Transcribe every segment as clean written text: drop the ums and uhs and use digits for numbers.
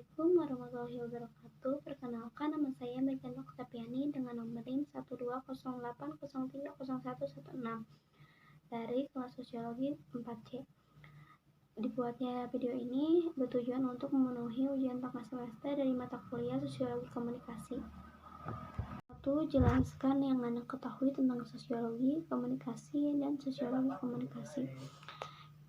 Assalamualaikum warahmatullahi wabarakatuh. Perkenalkan, nama saya Megan Oktaviani dengan nomor NIM 12080303116 dari kelas Sosiologi 4C. Dibuatnya video ini bertujuan untuk memenuhi ujian tengah semester dari mata kuliah Sosiologi Komunikasi. 1. Jelaskan yang Anda ketahui tentang Sosiologi Komunikasi dan Sosiologi Komunikasi.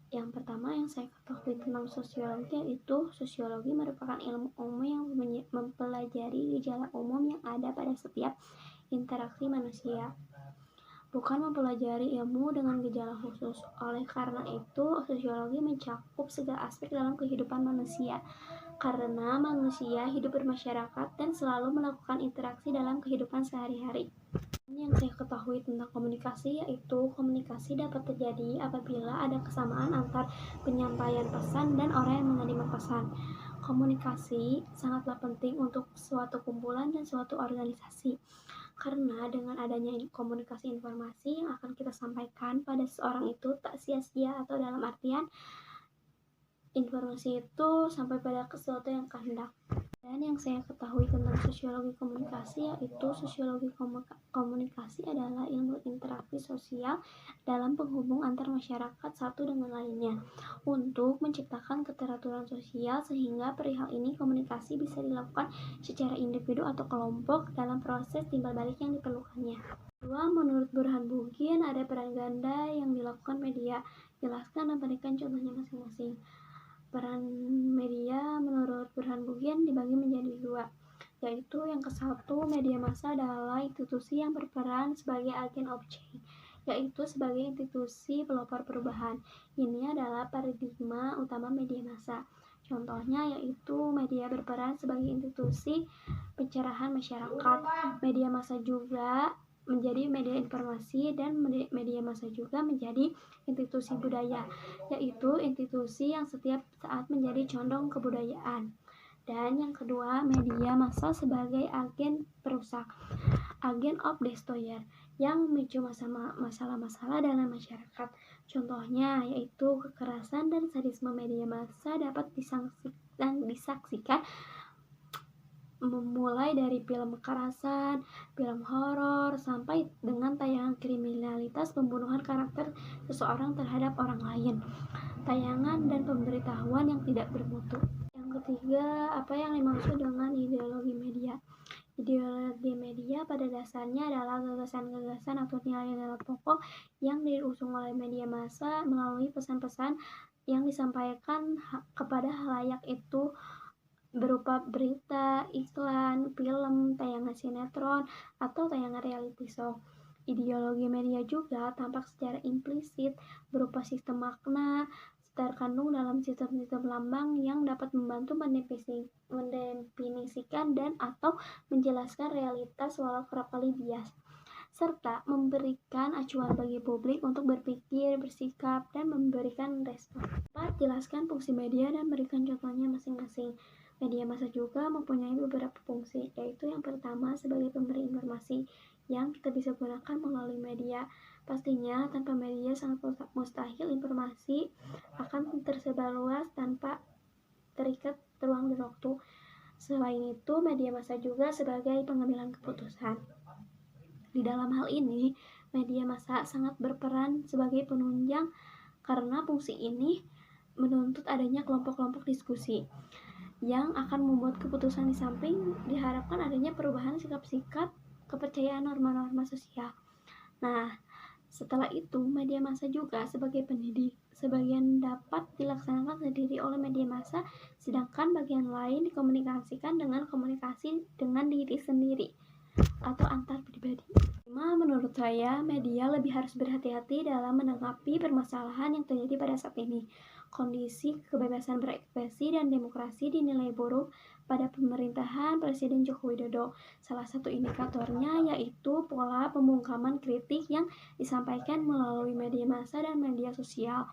Yang pertama yang saya ketahui tentang sosiologi yaitu sosiologi merupakan ilmu umum yang mempelajari gejala umum yang ada pada setiap interaksi manusia, bukan mempelajari ilmu dengan gejala khusus. Oleh karena itu, sosiologi mencakup segala aspek dalam kehidupan manusia, karena manusia hidup bermasyarakat dan selalu melakukan interaksi dalam kehidupan sehari-hari. Yang saya ketahui tentang komunikasi yaitu komunikasi dapat terjadi apabila ada kesamaan antar penyampaian pesan dan orang yang menerima pesan. Komunikasi sangatlah penting untuk suatu kumpulan dan suatu organisasi, karena dengan adanya komunikasi informasi yang akan kita sampaikan pada seseorang itu tak sia-sia, atau dalam artian informasi itu sampai pada sesuatu yang kehendak. Dan yang saya ketahui tentang sosiologi komunikasi yaitu sosiologi komunikasi adalah ilmu interaksi sosial dalam penghubung antar masyarakat satu dengan lainnya untuk menciptakan keteraturan sosial, sehingga perihal ini komunikasi bisa dilakukan secara individu atau kelompok dalam proses timbal balik yang diperlukannya. 2. Menurut Burhan Bugin ada peran ganda yang dilakukan media. Jelaskan dan berikan contohnya masing-masing. Peran media menurut Burhan Bugin dibagi menjadi 2, yaitu yang ke-1, media massa adalah institusi yang berperan sebagai agen objek, yaitu sebagai institusi pelopor perubahan. Ini adalah paradigma utama media massa. Contohnya yaitu media berperan sebagai institusi pencerahan masyarakat. Media massa juga menjadi media informasi, dan media massa juga menjadi institusi budaya, yaitu institusi yang setiap saat menjadi condong kebudayaan. Dan yang kedua, media massa sebagai agen perusak, agen of destroyer, yang memicu masalah-masalah dalam masyarakat. Contohnya yaitu kekerasan dan sadisme. Media massa dapat disaksikan memulai dari film kekerasan, film horor, sampai dengan tayangan kriminalitas pembunuhan karakter seseorang terhadap orang lain, tayangan dan pemberitahuan yang tidak bermutu. Yang ketiga, apa yang dimaksud dengan ideologi media? Ideologi media pada dasarnya adalah gagasan-gagasan atau nilai-nilai pokok yang diusung oleh media massa melalui pesan-pesan yang disampaikan kepada khalayak itu berupa berita, iklan, film, tayangan sinetron, atau tayangan reality show. Ideologi media juga tampak secara implisit berupa sistem makna terkandung dalam sistem-sistem lambang yang dapat membantu mendefinisikan dan atau menjelaskan realitas walau kerap kali bias, serta memberikan acuan bagi publik untuk berpikir, bersikap, dan memberikan respon. 4. Jelaskan fungsi media dan berikan contohnya masing-masing. Media massa juga mempunyai beberapa fungsi, yaitu yang pertama sebagai pemberi informasi yang kita bisa gunakan melalui media. Pastinya tanpa media sangat mustahil informasi akan tersebar luas tanpa terikat ruang dan waktu. Selain itu, media massa juga sebagai pengambilan keputusan. Di dalam hal ini, media massa sangat berperan sebagai penunjang, karena fungsi ini menuntut adanya kelompok-kelompok diskusi yang akan membuat keputusan. Di samping diharapkan adanya perubahan sikap-sikap, kepercayaan, norma-norma sosial. Nah, setelah itu media massa juga sebagai pendidik. Sebagian dapat dilaksanakan sendiri oleh media massa, sedangkan bagian lain dikomunikasikan dengan komunikasi dengan diri sendiri atau antar pribadi. Menurut saya, media lebih harus berhati-hati dalam menanggapi permasalahan yang terjadi pada saat ini. Kondisi kebebasan berekspresi dan demokrasi dinilai buruk pada pemerintahan Presiden Joko Widodo. Salah satu indikatornya yaitu pola pembungkaman kritik yang disampaikan melalui media massa dan media sosial.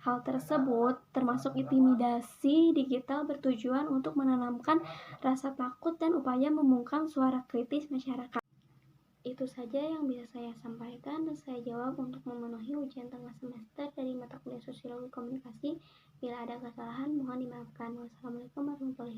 Hal tersebut termasuk intimidasi digital bertujuan untuk menanamkan rasa takut dan upaya membungkam suara kritis masyarakat. Itu saja yang bisa saya sampaikan dan saya jawab untuk memenuhi ujian tengah semester dari mata kuliah Sosiologi Komunikasi. Bila ada kesalahan, mohon dimaafkan. Wassalamualaikum warahmatullahi wabarakatuh.